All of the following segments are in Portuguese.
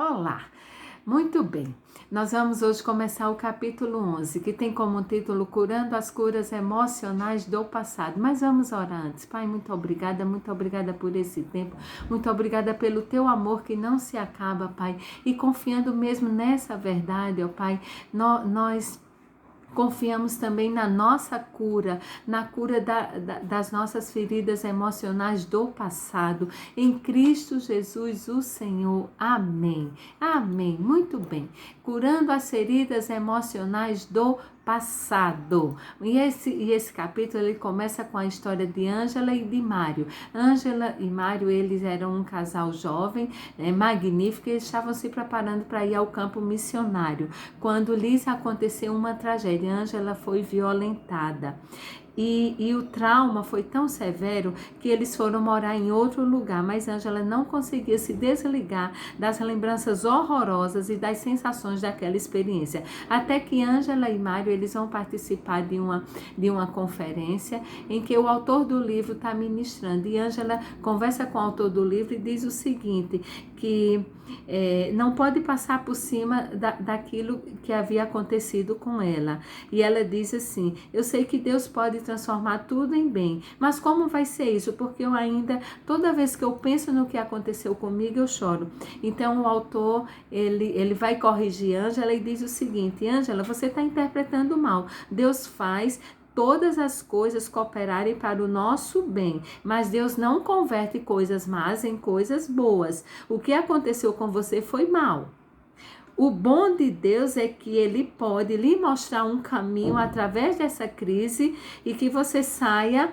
Olá, muito bem. Nós vamos hoje começar o capítulo 11, que tem como título Curando as curas emocionais do passado. Mas vamos orar antes. Pai, muito obrigada por esse tempo. Muito obrigada pelo teu amor que não se acaba, Pai. E confiando mesmo nessa verdade, ó Pai, nós confiamos também na nossa cura, na cura das nossas feridas emocionais do passado. Em Cristo Jesus, o Senhor. Amém. Amém. Muito bem. Curando as feridas emocionais do passado. E esse capítulo ele começa com a história de Ângela e de Mário. Ângela e Mário, eles eram um casal jovem, magnífico, e estavam se preparando para ir ao campo missionário, quando lhes aconteceu uma tragédia. Ângela foi violentada. E o trauma foi tão severo que eles foram morar em outro lugar, mas Ângela não conseguia se desligar das lembranças horrorosas e das sensações daquela experiência. Até que Ângela e Mário eles vão participar de uma conferência em que o autor do livro está ministrando. E Ângela conversa com o autor do livro e diz o seguinte, que não pode passar por cima daquilo que havia acontecido com ela. E ela diz assim: eu sei que Deus pode transformar tudo em bem, mas como vai ser isso? Porque eu ainda, toda vez que eu penso no que aconteceu comigo, eu choro. Então o autor, ele vai corrigir Ângela e diz o seguinte: Ângela, você está interpretando mal. Deus faz todas as coisas cooperarem para o nosso bem, mas Deus não converte coisas más em coisas boas. O que aconteceu com você foi mal. O bom de Deus é que Ele pode lhe mostrar um caminho através dessa crise e que você saia,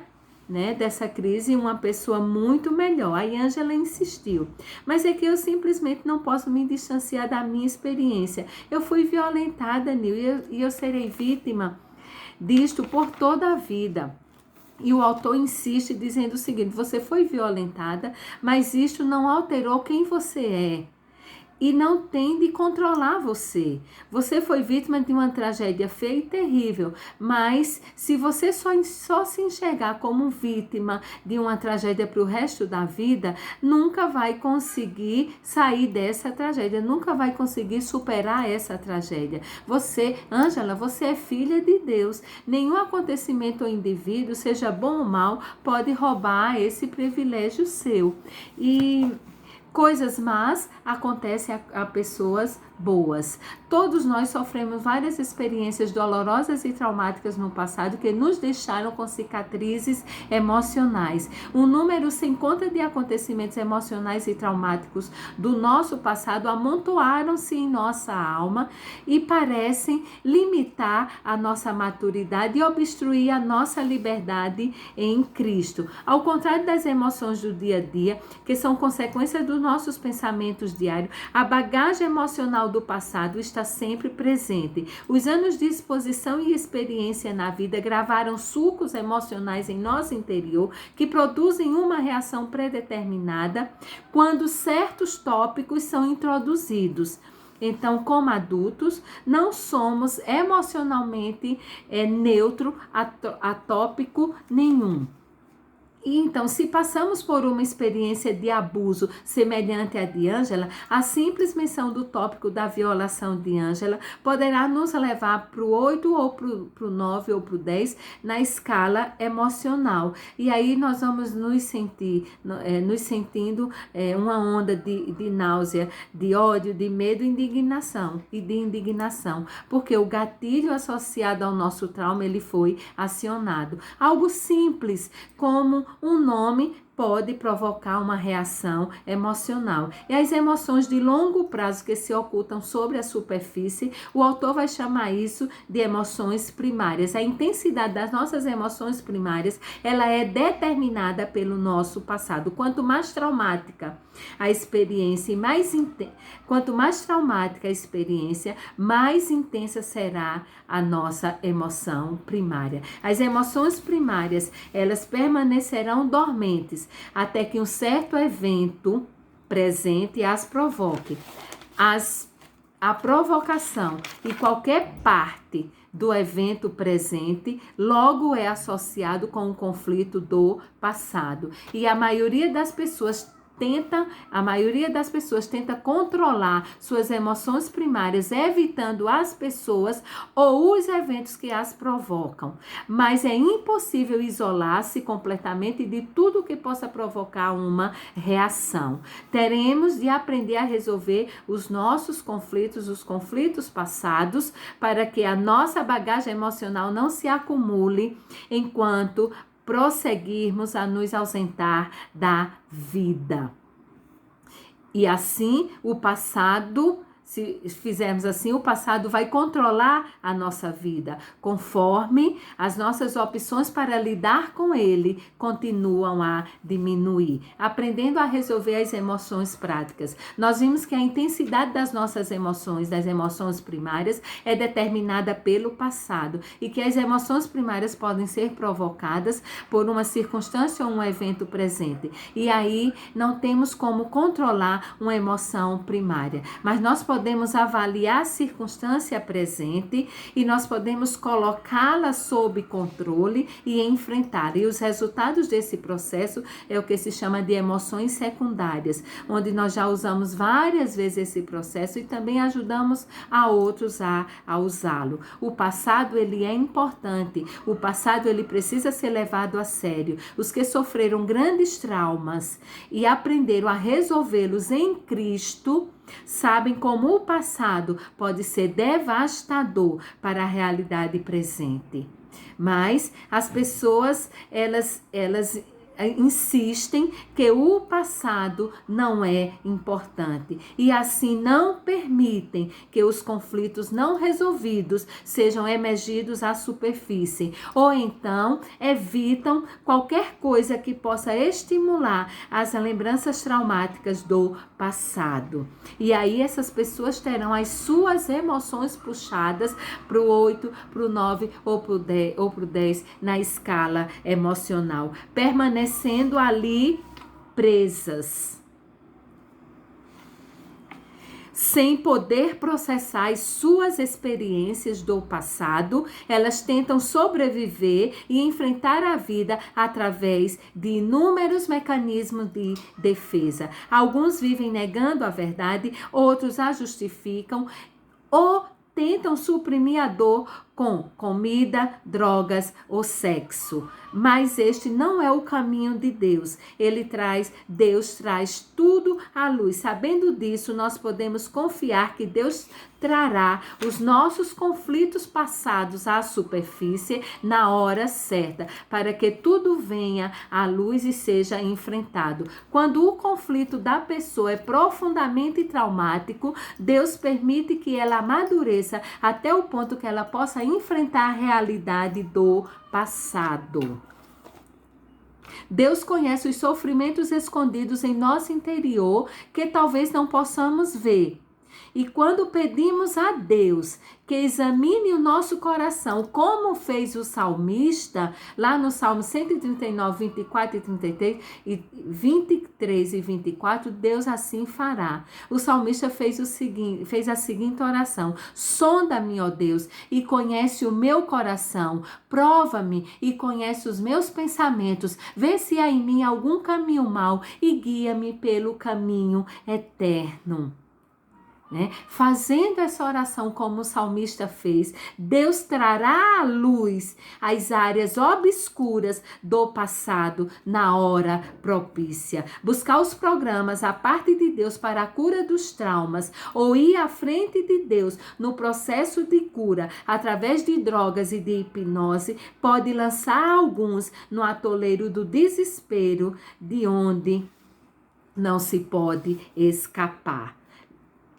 dessa crise uma pessoa muito melhor. Aí Ângela insistiu, mas é que eu simplesmente não posso me distanciar da minha experiência. Eu fui violentada, Nil, e eu serei vítima disto por toda a vida. E o autor insiste dizendo o seguinte: você foi violentada, mas isto não alterou quem você é. E não tem de controlar você. Você foi vítima de uma tragédia feia e terrível, mas se você só se enxergar como vítima de uma tragédia para o resto da vida, nunca vai conseguir sair dessa tragédia, nunca vai conseguir superar essa tragédia. Você, Ângela, você é filha de Deus. Nenhum acontecimento ou indivíduo, seja bom ou mal, pode roubar esse privilégio seu. E coisas más acontecem a pessoas boas. Todos nós sofremos várias experiências dolorosas e traumáticas no passado que nos deixaram com cicatrizes emocionais. Um número sem conta de acontecimentos emocionais e traumáticos do nosso passado amontoaram-se em nossa alma e parecem limitar a nossa maturidade e obstruir a nossa liberdade em Cristo. Ao contrário das emoções do dia a dia, que são consequência dos nossos pensamentos diários, a bagagem emocional do passado está sempre presente. Os anos de exposição e experiência na vida gravaram sulcos emocionais em nosso interior que produzem uma reação predeterminada quando certos tópicos são introduzidos. Então, como adultos, não somos emocionalmente neutro a tópico nenhum. E então, se passamos por uma experiência de abuso semelhante à de Ângela, a simples menção do tópico da violação de Ângela poderá nos levar para o 8 ou para o 9 ou para o 10 na escala emocional. E aí nós vamos nos sentindo uma onda de náusea, de ódio, de medo e de indignação, porque o gatilho associado ao nosso trauma ele foi acionado. Algo simples como um nome pode provocar uma reação emocional. E as emoções de longo prazo que se ocultam sobre a superfície, o autor vai chamar isso de emoções primárias. A intensidade das nossas emoções primárias, ela é determinada pelo nosso passado. Quanto mais traumática a experiência, quanto mais traumática a experiência, mais intensa será a nossa emoção primária. As emoções primárias, elas permanecerão dormentes até que um certo evento presente as provoque. A provocação e qualquer parte do evento presente logo é associado com o conflito do passado. E a maioria das pessoas a maioria das pessoas tenta controlar suas emoções primárias, evitando as pessoas ou os eventos que as provocam. Mas é impossível isolar-se completamente de tudo que possa provocar uma reação. Teremos de aprender a resolver os nossos conflitos, os conflitos passados, para que a nossa bagagem emocional não se acumule enquanto prosseguirmos a nos ausentar da vida. E assim, se fizermos assim, o passado vai controlar a nossa vida, conforme as nossas opções para lidar com ele continuam a diminuir. Aprendendo a resolver as emoções práticas. Nós vimos que a intensidade das nossas emoções, das emoções primárias, é determinada pelo passado e que as emoções primárias podem ser provocadas por uma circunstância ou um evento presente. E aí não temos como controlar uma emoção primária, mas nós podemos avaliar a circunstância presente e nós podemos colocá-la sob controle e enfrentar. E os resultados desse processo é o que se chama de emoções secundárias, onde nós já usamos várias vezes esse processo e também ajudamos a outros a usá-lo. O passado, ele é importante. O passado, ele precisa ser levado a sério. Os que sofreram grandes traumas e aprenderam a resolvê-los em Cristo, sabem como o passado pode ser devastador para a realidade presente. Mas as pessoas, elas insistem que o passado não é importante e assim não permitem que os conflitos não resolvidos sejam emergidos à superfície, ou então evitam qualquer coisa que possa estimular as lembranças traumáticas do passado. E aí essas pessoas terão as suas emoções puxadas para o 8, para o 9 ou para o 10 na escala emocional, permanecendo ali presas, sem poder processar as suas experiências do passado. Elas tentam sobreviver e enfrentar a vida através de inúmeros mecanismos de defesa. Alguns vivem negando a verdade, outros a justificam ou tentam suprimir a dor com comida, drogas ou sexo. Mas este não é o caminho de Deus. Deus traz tudo à luz. Sabendo disso, nós podemos confiar que Deus trará os nossos conflitos passados à superfície na hora certa, para que tudo venha à luz e seja enfrentado. Quando o conflito da pessoa é profundamente traumático, Deus permite que ela amadureça até o ponto que ela possa enfrentar a realidade do passado. Deus conhece os sofrimentos escondidos em nosso interior que talvez não possamos ver. E quando pedimos a Deus que examine o nosso coração, como fez o salmista, lá no Salmo 139, 24 e 33, e 23 e 24, Deus assim fará. O salmista fez a seguinte oração: sonda-me, ó Deus, e conhece o meu coração, prova-me e conhece os meus pensamentos, vê se há em mim algum caminho mau e guia-me pelo caminho eterno. Fazendo essa oração como o salmista fez, Deus trará à luz as áreas obscuras do passado na hora propícia. Buscar os programas, a parte de Deus para a cura dos traumas, ou ir à frente de Deus no processo de cura através de drogas e de hipnose, pode lançar alguns no atoleiro do desespero, de onde não se pode escapar.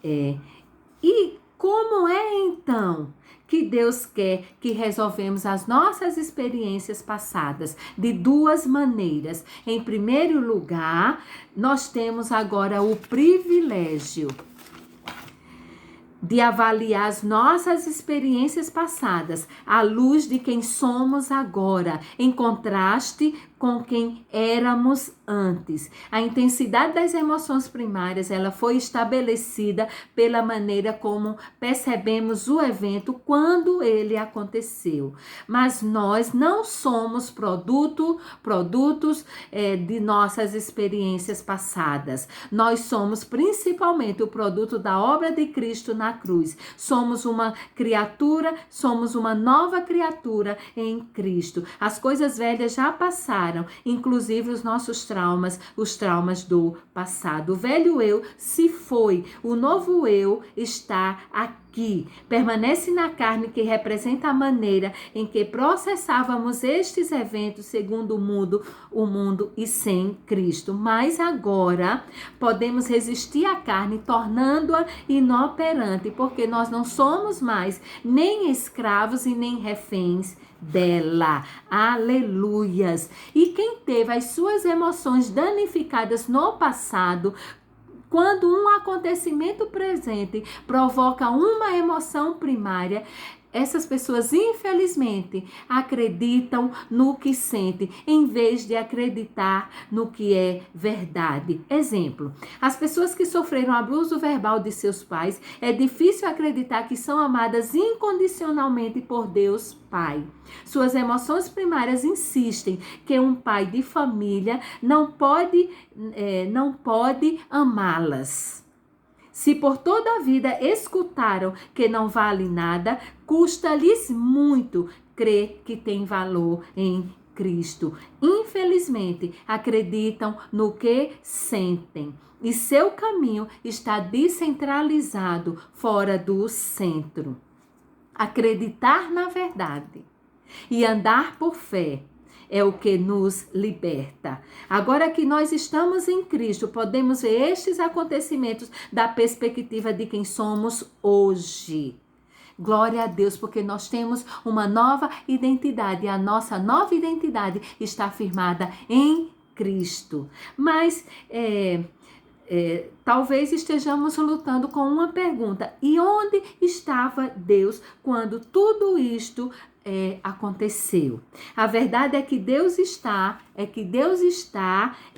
E como é então que Deus quer que resolvemos as nossas experiências passadas? De duas maneiras. Em primeiro lugar, nós temos agora o privilégio de avaliar as nossas experiências passadas à luz de quem somos agora, em contraste com quem éramos antes. A intensidade das emoções primárias, ela foi estabelecida pela maneira como percebemos o evento quando ele aconteceu. Mas nós não somos produtos de nossas experiências passadas. Nós somos principalmente o produto da obra de Cristo na cruz. Somos uma criatura, somos uma nova criatura em Cristo. As coisas velhas já passaram, inclusive os nossos traumas, os traumas do passado. O velho eu se foi, o novo eu está aqui. Permanece na carne, que representa a maneira em que processávamos estes eventos segundo o mundo e sem Cristo. Mas agora podemos resistir à carne, tornando-a inoperante, porque nós não somos mais nem escravos e nem reféns dela. Aleluias! E quem teve as suas emoções danificadas no passado, quando um acontecimento presente provoca uma emoção primária, essas pessoas, infelizmente, acreditam no que sentem, em vez de acreditar no que é verdade. Exemplo, as pessoas que sofreram abuso verbal de seus pais, é difícil acreditar que são amadas incondicionalmente por Deus Pai. Suas emoções primárias insistem que um pai de família não pode amá-las. Se por toda a vida escutaram que não vale nada, custa-lhes muito crer que tem valor em Cristo. Infelizmente, acreditam no que sentem e seu caminho está descentralizado, fora do centro. Acreditar na verdade e andar por fé é o que nos liberta. Agora que nós estamos em Cristo, podemos ver estes acontecimentos da perspectiva de quem somos hoje. Glória a Deus, porque nós temos uma nova identidade e a nossa nova identidade está firmada em Cristo. Mas talvez estejamos lutando com uma pergunta: e onde estava Deus quando tudo isto aconteceu? A verdade é que Deus está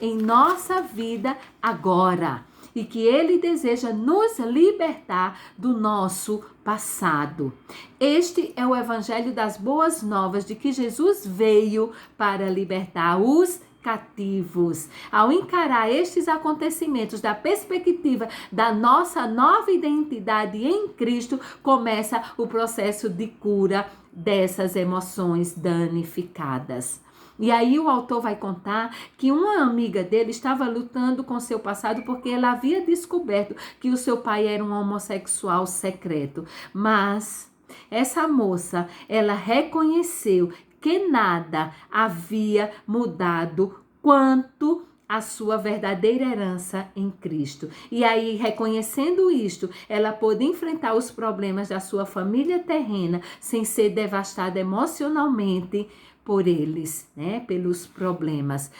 em nossa vida agora, e que Ele deseja nos libertar do nosso passado. Este é o Evangelho das Boas Novas, de que Jesus veio para libertar os cativos. Ao encarar estes acontecimentos da perspectiva da nossa nova identidade em Cristo, começa o processo de cura dessas emoções danificadas. E aí o autor vai contar que uma amiga dele estava lutando com seu passado porque ela havia descoberto que o seu pai era um homossexual secreto. Mas essa moça, ela reconheceu que nada havia mudado quanto a sua verdadeira herança em Cristo. E aí, reconhecendo isto, ela pôde enfrentar os problemas da sua família terrena sem ser devastada emocionalmente por eles, né? Pelos problemas.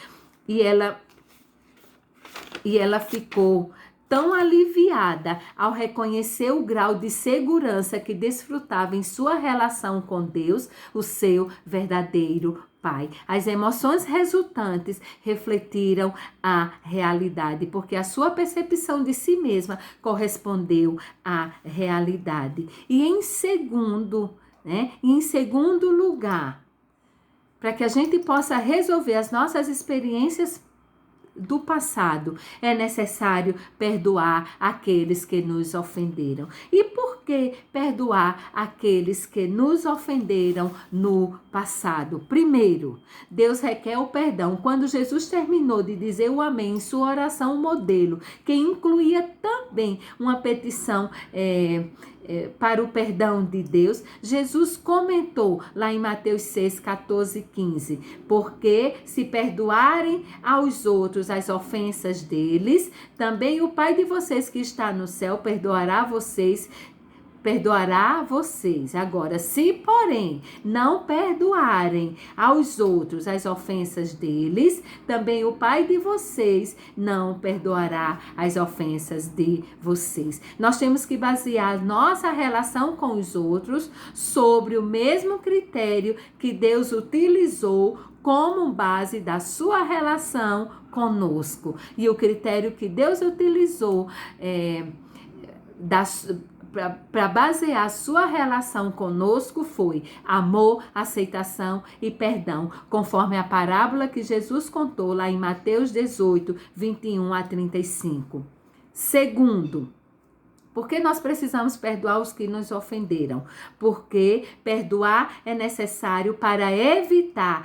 E ela ficou tão aliviada ao reconhecer o grau de segurança que desfrutava em sua relação com Deus, o seu verdadeiro Pai. As emoções resultantes refletiram a realidade, porque a sua percepção de si mesma correspondeu à realidade. E em segundo lugar, para que a gente possa resolver as nossas experiências do passado, é necessário perdoar aqueles que nos ofenderam. E por que perdoar aqueles que nos ofenderam no passado? Primeiro, Deus requer o perdão. Quando Jesus terminou de dizer o amém em sua oração modelo, que incluía também uma petição para o perdão de Deus, Jesus comentou lá em Mateus 6, 14 e 15, porque se perdoarem aos outros as ofensas deles, também o Pai de vocês que está no céu perdoará vocês. Agora, se porém não perdoarem aos outros as ofensas deles, também o Pai de vocês não perdoará as ofensas de vocês. Nós temos que basear nossa relação com os outros sobre o mesmo critério que Deus utilizou como base da sua relação conosco. E o critério que Deus utilizou para basear sua relação conosco foi amor, aceitação e perdão, conforme a parábola que Jesus contou lá em Mateus 18, 21 a 35. Segundo, por que nós precisamos perdoar os que nos ofenderam? Porque perdoar é necessário para evitar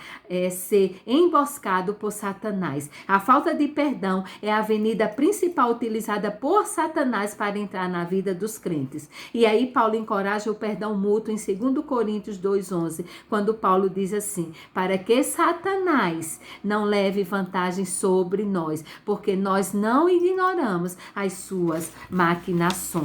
ser emboscado por Satanás. A falta de perdão é a avenida principal utilizada por Satanás para entrar na vida dos crentes. E aí Paulo encoraja o perdão mútuo em 2 Coríntios 2:11, quando Paulo diz assim: para que Satanás não leve vantagem sobre nós, porque nós não ignoramos as suas maquinações.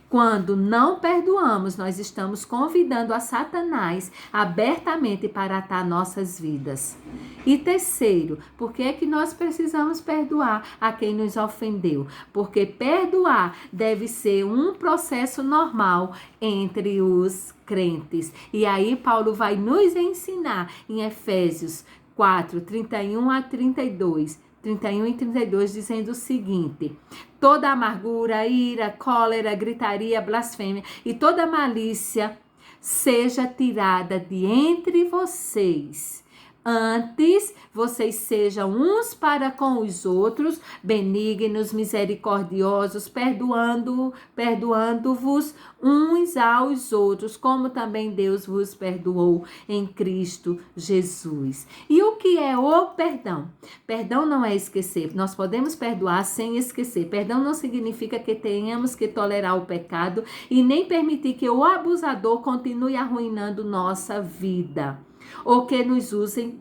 Quando não perdoamos, nós estamos convidando a Satanás abertamente para atar nossas vidas. E terceiro, por que é que nós precisamos perdoar a quem nos ofendeu? Porque perdoar deve ser um processo normal entre os crentes. E aí Paulo vai nos ensinar em Efésios 4, 31 a 32. 31 e 32, dizendo o seguinte: toda amargura, ira, cólera, gritaria, blasfêmia e toda malícia seja tirada de entre vocês. Antes, vocês sejam uns para com os outros, benignos, misericordiosos, perdoando-vos uns aos outros, como também Deus vos perdoou em Cristo Jesus. E o que é o perdão? Perdão não é esquecer. Nós podemos perdoar sem esquecer. Perdão não significa que tenhamos que tolerar o pecado e nem permitir que o abusador continue arruinando nossa vida, ou que nos usem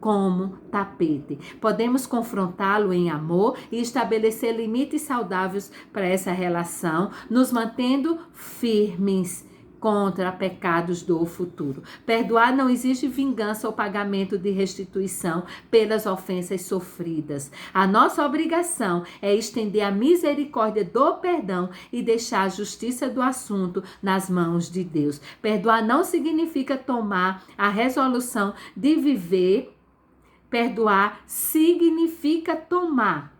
como tapete. Podemos confrontá-lo em amor e estabelecer limites saudáveis para essa relação, nos mantendo firmes contra pecados do futuro. Perdoar não exige vingança ou pagamento de restituição pelas ofensas sofridas. A nossa obrigação é estender a misericórdia do perdão e deixar a justiça do assunto nas mãos de Deus. Perdoar não significa tomar a resolução de viver. Perdoar significa tomar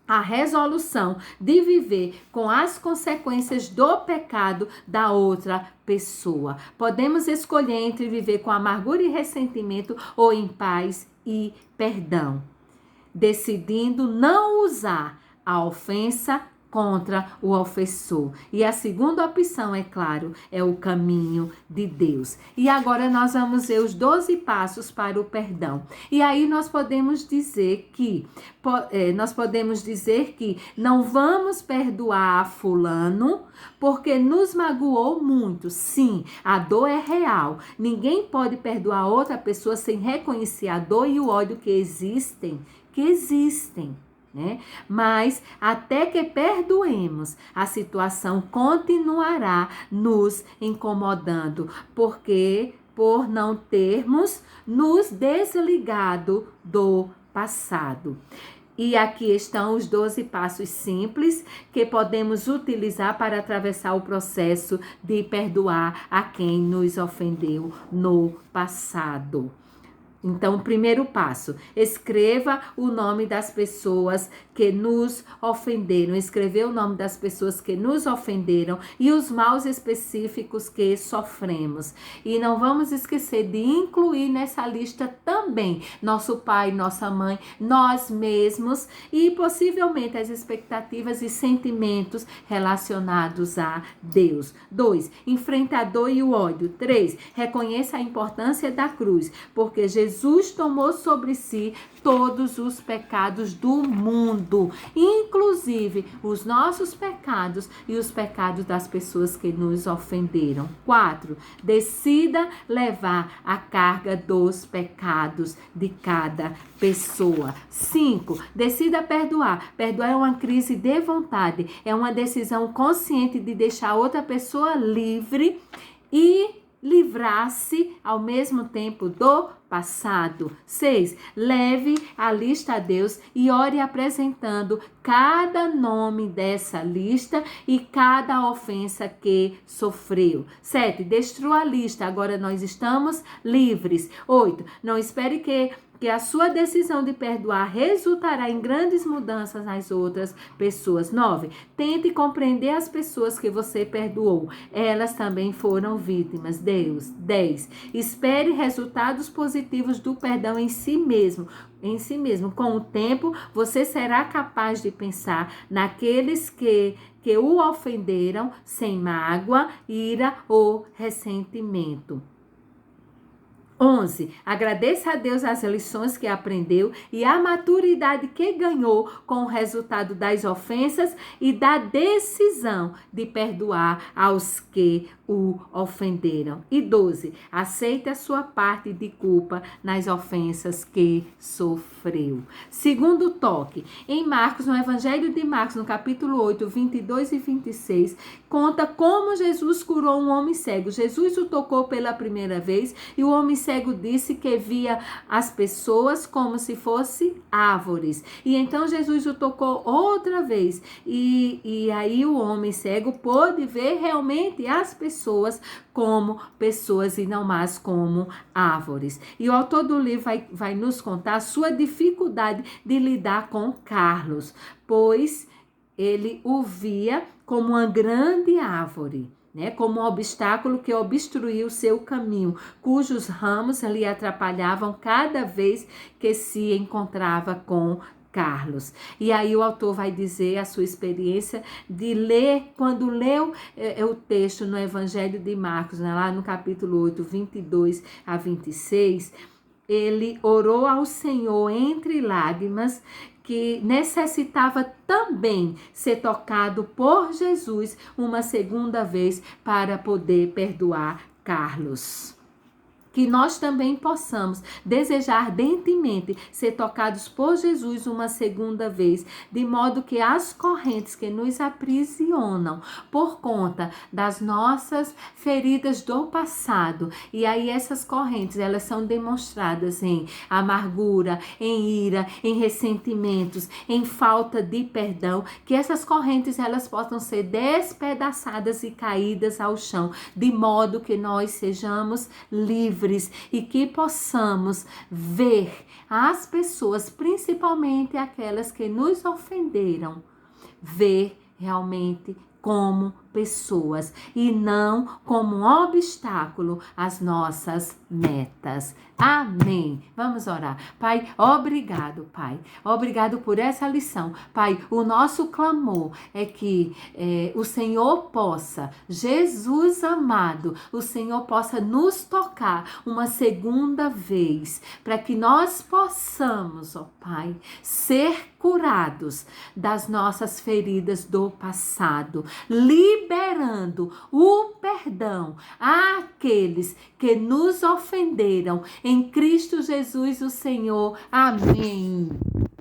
a resolução de viver com as consequências do pecado da outra pessoa. Podemos escolher entre viver com amargura e ressentimento ou em paz e perdão, decidindo não usar a ofensa contra o ofensor. E a segunda opção, é claro, é o caminho de Deus. E agora nós vamos ver os 12 passos para o perdão. E aí nós podemos dizer que não vamos perdoar a fulano porque nos magoou muito. Sim, a dor é real. Ninguém pode perdoar outra pessoa sem reconhecer a dor e o ódio que existem. Né? Mas até que perdoemos, a situação continuará nos incomodando, porque por não termos nos desligado do passado. E aqui estão os 12 passos simples que podemos utilizar para atravessar o processo de perdoar a quem nos ofendeu no passado. Então, o primeiro passo: escreva o nome das pessoas que nos ofenderam. Escrever o nome das pessoas que nos ofenderam e os maus específicos que sofremos. E não vamos esquecer de incluir nessa lista também nosso pai, nossa mãe, nós mesmos e possivelmente as expectativas e sentimentos relacionados a Deus. 2. Enfrente a dor e o ódio. 3. Reconheça a importância da cruz, porque Jesus tomou sobre si todos os pecados do mundo, inclusive os nossos pecados e os pecados das pessoas que nos ofenderam. 4. Decida levar a carga dos pecados de cada pessoa. 5. Decida perdoar. Perdoar é uma crise de vontade, é uma decisão consciente de deixar outra pessoa livre e livrar-se ao mesmo tempo do passado. 6. Leve a lista a Deus e ore apresentando cada nome dessa lista e cada ofensa que sofreu. 7. Destrua a lista. Agora nós estamos livres. 8. Não espere que a sua decisão de perdoar resultará em grandes mudanças nas outras pessoas. 9. Tente compreender as pessoas que você perdoou. Elas também foram vítimas. 10. Espere resultados positivos do perdão em si mesmo. Com o tempo, você será capaz de pensar naqueles que o ofenderam sem mágoa, ira ou ressentimento. 11. Agradeça a Deus as lições que aprendeu e a maturidade que ganhou com o resultado das ofensas e da decisão de perdoar aos que o ofenderam. E 12. Aceite a sua parte de culpa nas ofensas que sofreu. Segundo toque, em Marcos, no Evangelho de Marcos, no capítulo 8, 22 e 26, conta como Jesus curou um homem cego. Jesus o tocou pela primeira vez e o homem cego disse que via as pessoas como se fossem árvores. E então Jesus o tocou outra vez e aí o homem cego pôde ver realmente as pessoas como pessoas e não mais como árvores. E o autor do livro vai nos contar a sua dificuldade de lidar com Carlos, pois ele o via como uma grande árvore, né, como um obstáculo que obstruía o seu caminho, cujos ramos lhe atrapalhavam cada vez que se encontrava com Carlos. E aí o autor vai dizer a sua experiência de ler, quando leu o texto no Evangelho de Marcos, né, lá no capítulo 8, 22 a 26, ele orou ao Senhor entre lágrimas, que necessitava também ser tocado por Jesus uma segunda vez para poder perdoar Carlos. Que nós também possamos desejar ardentemente ser tocados por Jesus uma segunda vez, de modo que as correntes que nos aprisionam por conta das nossas feridas do passado, e aí essas correntes, elas são demonstradas em amargura, em ira, em ressentimentos, em falta de perdão, que essas correntes elas possam ser despedaçadas e caídas ao chão, de modo que nós sejamos livres e que possamos ver as pessoas, principalmente aquelas que nos ofenderam, ver realmente como pessoas e não como um obstáculo às nossas metas. Amém. Vamos orar. Pai, obrigado, Pai. Obrigado por essa lição. Pai, o nosso clamor é que o Senhor possa, Jesus amado, o Senhor possa nos tocar uma segunda vez, para que nós possamos, ó Pai, ser curados das nossas feridas do passado, liberando o perdão àqueles que nos ofenderam em Cristo Jesus, o Senhor. Amém.